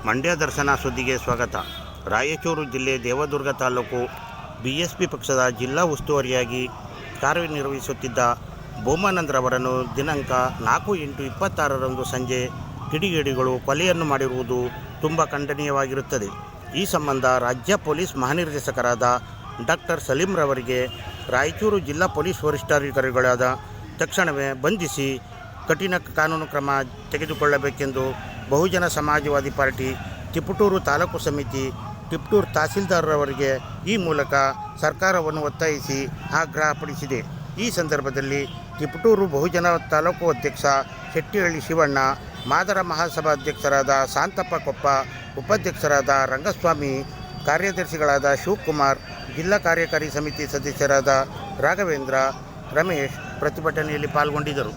ಮಂಡ್ಯ ದರ್ಶನ ಸುದ್ದಿಗೆ ಸ್ವಾಗತ. ರಾಯಚೂರು ಜಿಲ್ಲೆ ದೇವದುರ್ಗ ತಾಲೂಕು ಬಿಎಸ್ಪಿ ಪಕ್ಷದ ಜಿಲ್ಲಾ ಉಸ್ತುವಾರಿಯಾಗಿ ಕಾರ್ಯನಿರ್ವಹಿಸುತ್ತಿದ್ದ ಬೋಮಾನಂದ್ರವರನ್ನು ದಿನಾಂಕ 4/8/26 ಸಂಜೆ ಕಿಡಿಗೇಡಿಗಳು ಕೊಲೆಯನ್ನು ಮಾಡಿರುವುದು ತುಂಬ ಖಂಡನೀಯವಾಗಿರುತ್ತದೆ. ಈ ಸಂಬಂಧ ರಾಜ್ಯ ಪೊಲೀಸ್ ಮಹಾನಿರ್ದೇಶಕರಾದ ಡಾಕ್ಟರ್ ಸಲೀಂರವರಿಗೆ ರಾಯಚೂರು ಜಿಲ್ಲಾ ಪೊಲೀಸ್ ವರಿಷ್ಠಾಧಿಕಾರಿಗಳಾದ ತಕ್ಷಣವೇ ಬಂಧಿಸಿ ಕಠಿಣ ಕಾನೂನು ಕ್ರಮ ತೆಗೆದುಕೊಳ್ಳಬೇಕೆಂದು ಬಹುಜನ ಸಮಾಜವಾದಿ ಪಾರ್ಟಿ ತಿಪಟೂರು ತಾಲೂಕು ಸಮಿತಿ ತಿಪಟೂರು ತಹಸೀಲ್ದಾರರವರಿಗೆ ಈ ಮೂಲಕ ಸರ್ಕಾರವನ್ನು ಒತ್ತಾಯಿಸಿ ಆಗ್ರಹಪಡಿಸಿದೆ. ಈ ಸಂದರ್ಭದಲ್ಲಿ ತಿಪಟೂರು ಬಹುಜನ ತಾಲೂಕು ಅಧ್ಯಕ್ಷ ಶೆಟ್ಟಿಹಳ್ಳಿ ಶಿವಣ್ಣ, ಮಾದರ ಮಹಾಸಭಾ ಅಧ್ಯಕ್ಷರಾದ ಶಾಂತಪ್ಪ ಕೊಪ್ಪ, ಉಪಾಧ್ಯಕ್ಷರಾದ ರಂಗಸ್ವಾಮಿ, ಕಾರ್ಯದರ್ಶಿಗಳಾದ ಶಿವಕುಮಾರ್, ಜಿಲ್ಲಾ ಕಾರ್ಯಕಾರಿ ಸಮಿತಿ ಸದಸ್ಯರಾದ ರಾಘವೇಂದ್ರ, ರಮೇಶ್ ಪ್ರತಿಭಟನೆಯಲ್ಲಿ ಪಾಲ್ಗೊಂಡಿದ್ದರು.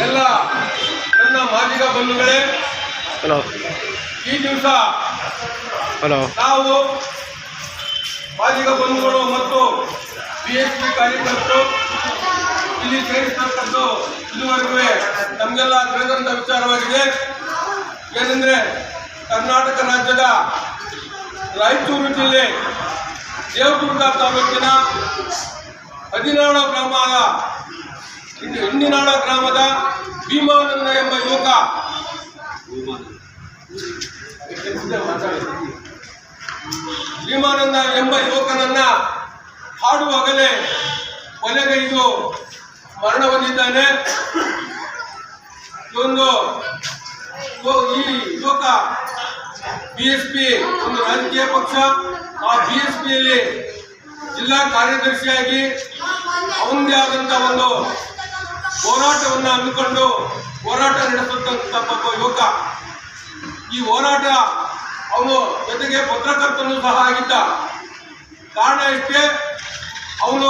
ಎಲ್ಲ ನನ್ನ ಮಾದಿಗ ಬಂಧುಗಳೇ, ಈ ದಿವಸ ನಾವು ಮಾದಿಗ ಬಂಧುಗಳು ಮತ್ತು ಬಿಎಸ್ಪಿ ಕಾರ್ಯಕರ್ತರು ಇಲ್ಲಿ ಸೇರಿಸತಕ್ಕದ್ದು ಇದುವರೆಗೂ ನಮಗೆಲ್ಲ ತಿಳಿದಂಥ ವಿಚಾರವಾಗಿದೆ. ಏನೆಂದರೆ ಕರ್ನಾಟಕ ರಾಜ್ಯದ ರಾಯಚೂರು ಜಿಲ್ಲೆ ದೇವದುರ್ಗ ತಾಲೂಕಿನ ಹಿಂಡಿನಾಳ ಗ್ರಾಮದ ಭೀಮಾನಂದ ಎಂಬ ಯುವಕ ಯುವಕನನ್ನ ಹಾಡುವಾಗಲೇ ಕೊಲೆಗೈದು ಮರಣ ಹೊಂದಿದ್ದಾನೆ. ಈ ಯುವಕ ಬಿಎಸ್ಪಿ ಒಂದು ರಾಜಕೀಯ ಪಕ್ಷ. ಆ ಬಿಎಸ್ಪಿಯಲ್ಲಿ ಜಿಲ್ಲಾ ಕಾರ್ಯದರ್ಶಿಯಾಗಿ ಅವನದೇ ಆದಂಥ ಒಂದು ಹೋರಾಟವನ್ನು ಹಮ್ಮಿಕೊಂಡು ಹೋರಾಟ ನಡೆಸುತ್ತಂಥ ಒಬ್ಬ ಯುವಕ. ಈ ಹೋರಾಟ ಅವನು ಜೊತೆಗೆ ಪತ್ರಕರ್ತನೂ ಸಹ ಆಗಿದ್ದ. ಕಾರಣ ಇಷ್ಟೇ, ಅವನು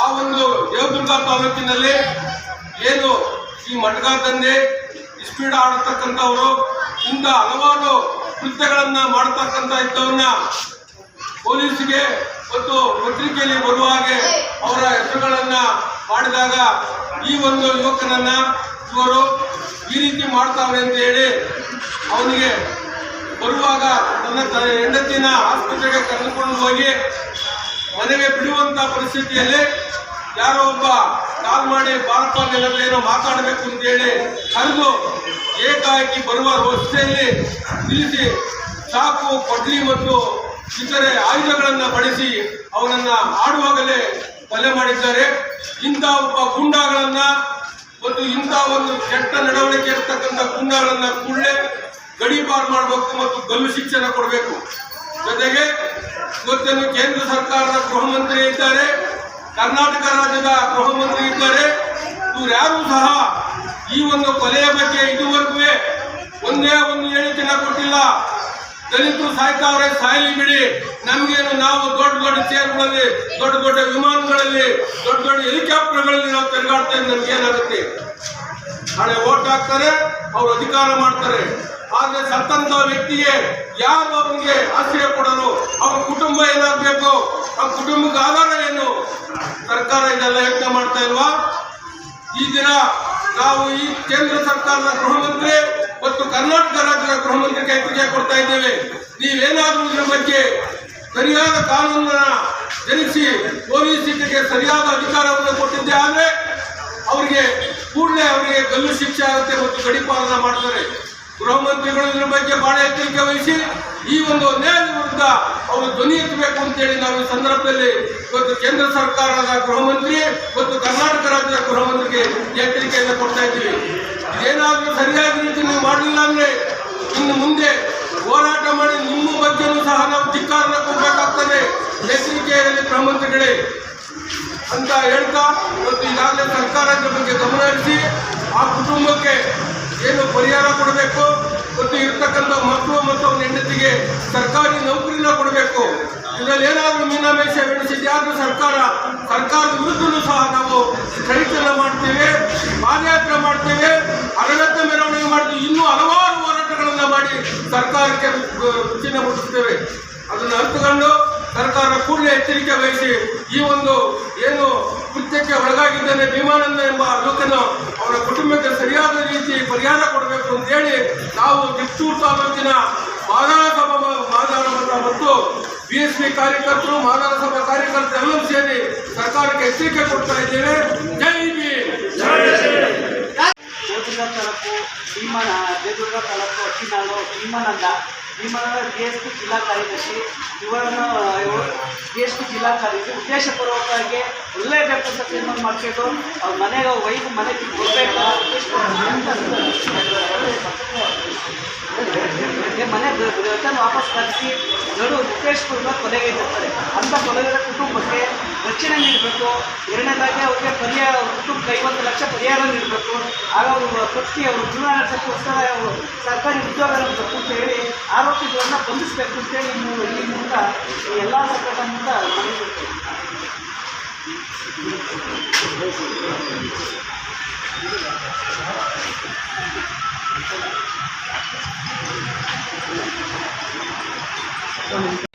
ಆ ಒಂದು ದೇವದುರ್ಗ ತಾಲೂಕಿನಲ್ಲಿ ಏನು ಈ ಮಟಕ ದಂಧೆ, ಇಸ್ಪೀಡ್ ಆಡತಕ್ಕಂಥವರು, ಇಂಥ ಹಲವಾರು ಕೃತ್ಯಗಳನ್ನು ಮಾಡತಕ್ಕಂಥ ಇದ್ದವನ್ನ ಪೊಲೀಸ್ಗೆ ಮತ್ತು ಪತ್ರಿಕೆಯಲ್ಲಿ ಬರುವ ಹಾಗೆ ಅವರ ಹೆಸರುಗಳನ್ನ ಮಾಡಿದಾಗ ಈ ಒಂದು ಯುವಕನನ್ನ ಇವರು ಈ ರೀತಿ ಮಾಡ್ತಾವ್ರೆ ಅಂತ ಹೇಳಿ ಅವನಿಗೆ ಬರುವಾಗ ತನ್ನ ಹೆಂಡತಿನ ಆಸ್ಪತ್ರೆಗೆ ಕರೆದುಕೊಂಡು ಹೋಗಿ ಮನೆಗೆ ಬಿಡುವಂತ ಪರಿಸ್ಥಿತಿಯಲ್ಲಿ ಯಾರೋ ಒಬ್ಬ ಕಾಲ್ ಮಾಡಿ ಬಾರಪ್ಪ ಏನೋ ಮಾತಾಡಬೇಕು ಅಂತ ಹೇಳಿ ಕರೆದು ಏಕಾಏಕಿ ಬರುವ ರಸ್ತೆಯಲ್ಲಿ ನಿಲ್ಲಿಸಿ ಚಾಕು, ಕೊಡ್ಲಿ ಮತ್ತು ಇತರೆ ಆಯುಧಗಳನ್ನು ಬಳಸಿ ಅವನನ್ನ ಆಡುವಾಗಲೇ ಕೊಲೆ ಮಾಡಿದ್ದಾರೆ. ಇಂಥ ಒಬ್ಬ ಗೂಂಡಾಗಳನ್ನ ಮತ್ತು ಇಂಥ ಒಂದು ಕೆಟ್ಟ ನಡವಳಿಕೆ ಇರತಕ್ಕಂಥ ಗೂಂಡಾಗಳನ್ನ ಕೂಡಲೇ ಗಡೀಪಾರು ಮಾಡಬೇಕು ಮತ್ತು ಗಲ್ಲು ಶಿಕ್ಷಣ ಕೊಡಬೇಕು. ಜೊತೆಗೆ ಇವತ್ತೇನು ಕೇಂದ್ರ ಸರ್ಕಾರದ ಗೃಹ ಮಂತ್ರಿ ಇದ್ದಾರೆ, ಕರ್ನಾಟಕ ರಾಜ್ಯದ ಗೃಹ ಮಂತ್ರಿ ಇದ್ದಾರೆ. ಇವ್ರು ಯಾರೂ ಸಹ ಈ ಒಂದು ಕೊಲೆಯ ಬಗ್ಗೆ ಇದುವರೆಗೂ ಒಂದೇ ಒಂದು ಹೇಳಿಕೆನ ಕೊಟ್ಟಿಲ್ಲ. ದಲಿತರು ಸಾಯ್ತಾವ್ರೆ, ಸಾಯಲಿ ಬಿಡಿ, ನಮ್ಗೇನು, ನಾವು ದೊಡ್ಡ ದೊಡ್ಡ ಚೇರ್ಗಳಲ್ಲಿ, ದೊಡ್ಡ ದೊಡ್ಡ ವಿಮಾನಗಳಲ್ಲಿ, ದೊಡ್ಡ ದೊಡ್ಡ ಹೆಲಿಕಾಪ್ಟರ್ಗಳಲ್ಲಿ ನಾವು ತಿರುಗಾಡ್ತಾ ಇದ್ರೆ ನಮ್ಗೇನಾಗುತ್ತೆ? ನಾಳೆ ಓಟ್ ಹಾಕ್ತಾರೆ, ಅವ್ರು ಅಧಿಕಾರ ಮಾಡ್ತಾರೆ. ಆದ್ರೆ ಸತ್ತಂತ ವ್ಯಕ್ತಿಗೆ ಯಾರು ಅವನಿಗೆ ಆಶ್ರಯ ಕೊಡೋರು? ಅವನ ಕುಟುಂಬ ಏನಾಗಬೇಕು? ಆ ಕುಟುಂಬಕ್ಕೆ ಆಧಾರ ಏನು? ಸರ್ಕಾರ ಇದೆಲ್ಲ ಯೋಚನೆ ಮಾಡ್ತಾ ಇಲ್ವಾ? ಈ ದಿನ ನಾವು ಈ ಕೇಂದ್ರ ಸರ್ಕಾರದ ಗೃಹ ಮಂತ್ರಿ ಮತ್ತು ಕರ್ನಾಟಕ ರಾಜ್ಯದ ಗೃಹ ಮಂತ್ರಿಗೆ ಎಚ್ಚರಿಕೆ ಕೊಡ್ತಾ ಇದ್ದೇವೆ. ನೀವೇನಾದರೂ ಇದ್ರ ಬಗ್ಗೆ ಸರಿಯಾದ ಕಾನೂನನ್ನ ಜನಿಸಿ ಪೊಲೀಸ್ ಇಲಾಖೆಗೆ ಸರಿಯಾದ ಅಧಿಕಾರವನ್ನು ಕೊಟ್ಟಿದ್ದೆ ಆದರೆ ಅವರಿಗೆ ಕೂಡಲೇ ಅವರಿಗೆ ಗಲ್ಲು ಶಿಕ್ಷೆ ಆಗುತ್ತೆ ಮತ್ತು ಗಡೀಪಾರನ್ನ ಮಾಡ್ತಾರೆ. ಗೃಹ ಮಂತ್ರಿಗಳು ಇದರ ಬಗ್ಗೆ ಬಹಳ ಎಚ್ಚರಿಕೆ ವಹಿಸಿ ಈ ಒಂದು ಅನ್ಯಾಯದ ವಿರುದ್ಧ ಅವರು ಧ್ವನಿ ಎತ್ತಬೇಕು ಅಂತೇಳಿ ನಾವು ಈ ಸಂದರ್ಭದಲ್ಲಿ ಇವತ್ತು ಕೇಂದ್ರ ಸರ್ಕಾರದ ಗೃಹ ಮಂತ್ರಿ ಮತ್ತು ಕರ್ನಾಟಕ ರಾಜ್ಯದ ಗೃಹ ಮಂತ್ರಿಗೆ ಎಚ್ಚರಿಕೆಯನ್ನು ಕೊಡ್ತಾ ಇದ್ದೀವಿ. ಏನಾದರೂ ಸರಿಯಾದ ರೀತಿ ನೀವು ಮಾಡಲಿಲ್ಲ ಅಂದ್ರೆ ಇನ್ನು ಮುಂದೆ ಹೋರಾಟ ಮಾಡಿ ನಿಮ್ಮ ಬಗ್ಗೆನೂ ಸಹ ನಾವು ಧಿಕ್ಕಾರನ ಕೊಡಬೇಕಾಗ್ತದೆ, ಎಚ್ಚರಿಕೆಯಲ್ಲಿ ಗೃಹ ಮಂತ್ರಿಗಳೇ ಅಂತ ಹೇಳ್ತಾ ಇವತ್ತು ಈಗಾಗಲೇ ಸರ್ಕಾರ ಇದರ ಬಗ್ಗೆ ಗಮನ ಹರಿಸಿ ಆ ಕುಟುಂಬಕ್ಕೆ ಏನು ಪರಿಹಾರ ಕೊಡಬೇಕು ಮತ್ತು ಇರ್ತಕ್ಕಂಥ ಮಕ್ಕಳು ಮತ್ತು ಅವನ ಹೆಂಡತಿಗೆ ಸರ್ಕಾರಿ ನೌಕರಿನ ಕೊಡಬೇಕು. ಇದರಲ್ಲಿ ಏನಾದರೂ ಮೀನಾಮೇಷ ಎಣಿಸಿದ್ಯಾದ್ರೂ ಸರ್ಕಾರದ ವಿರುದ್ಧನೂ ಸಹ ನಾವು ಸ್ಟ್ರೈಕನ್ನು ಮಾಡ್ತೇವೆ, ಪಾದಯಾತ್ರೆ ಮಾಡ್ತೇವೆ, ಅರಗತ್ತ ಮೆರವಣಿಗೆ ಮಾಡ್ತೀವಿ, ಇನ್ನೂ ಹಲವಾರು ಹೋರಾಟಗಳನ್ನು ಮಾಡಿ ಸರ್ಕಾರಕ್ಕೆ ರುಚಿನ ಮುಟ್ಟಿಸ್ತೇವೆ. ಅದನ್ನು ಅರ್ಥಕೊಂಡು ಸರ್ಕಾರ ಕೂಡಲೇ ಎಚ್ಚರಿಕೆ ವಹಿಸಿ ಈ ಒಂದು ಏನು ಕೃತ್ಯಕ್ಕೆ ಒಳಗಾಗಿದ್ದಾನೆ ಭೀಮಾನಂದ ಎಂಬ ಯುವಕನು ಅವರ ಕುಟುಂಬಕ್ಕೆ ಸರಿಯಾದ ರೀತಿ ಪರಿಹಾರ ಕೊಡಬೇಕು ಅಂತೇಳಿ ನಾವು ಜಿಪ್ಟೂರು ತಾಲೂಕಿನ ಮಾದಾರ ಸಭಾ ಮತ್ತು BSP ಕಾರ್ಯಕರ್ತರು, ಮಾದಾರ ಸಭಾ ಕಾರ್ಯಕರ್ತರು ಎಲ್ಲರೂ ಸೇರಿ ಸರ್ಕಾರಕ್ಕೆ ಎಚ್ಚರಿಕೆ ಕೊಡ್ತಾ ಇದ್ದೇವೆ. ಜೈ ಭೀಮ್. ದೇವದುರ್ಗ ತಾಲೂಕು ದೇವದುರ್ಗ ತಾಲೂಕು ಅಕ್ಕಿನಾಳು ಭೀಮಾನಂದ BSP ಜಿಲ್ಲಾ ಕಾರ್ಯದರ್ಶಿ ಇವರನ್ನು BSP ಜಿಲ್ಲಾ ಕಾರ್ಯದರ್ಶಿ ಉದ್ದೇಶಪೂರ್ವಕವಾಗಿ ಒಳ್ಳೆಯಬೇಕು ಅಂತ ತೀರ್ಮಾನ ಮಾಡ್ಕೊಂಡು ಅವ್ರ ಮನೆಗೆ ವೈಫ್ ಮನೆಗೆ ಕೊಡಬೇಕು ಮನೆ ರಿಟರ್ನ್ ವಾಪಸ್ ಕಳಿಸಿ ಉದ್ದೇಶಪೂರ್ವಕ ಕೊಲೆಗೈದಿರ್ತಾರೆ. ಅಂಥ ಕೊಲೆಗಳ ಕುಟುಂಬಕ್ಕೆ ರಕ್ಷಣೆ ನೀಡಬೇಕು. ಎರಡನೇದಾಗಿ ಅವ್ರಿಗೆ ಕುಟುಂಬಕ್ಕೆ 50 ಲಕ್ಷ ಪರಿಹಾರ ನೀಡಬೇಕು. ಆಗ ಅವರು ಪ್ರತಿ ಅವರು ಜೀವನ ನಡೆಸೋಕ್ಕೋಸ್ಕರ ಅವರು ಸರ್ಕಾರಿ ಉದ್ಯೋಗ ಬೇಕು ಅಂತ ಹೇಳಿ ಆರೋಪಿಗಳನ್ನ ಬಂಧಿಸಬೇಕು ಅಂತೇಳಿ ಈ ಮೂಲಕ ಎಲ್ಲ ಸಂಘಟನೆಯಿಂದ ಮನವಿ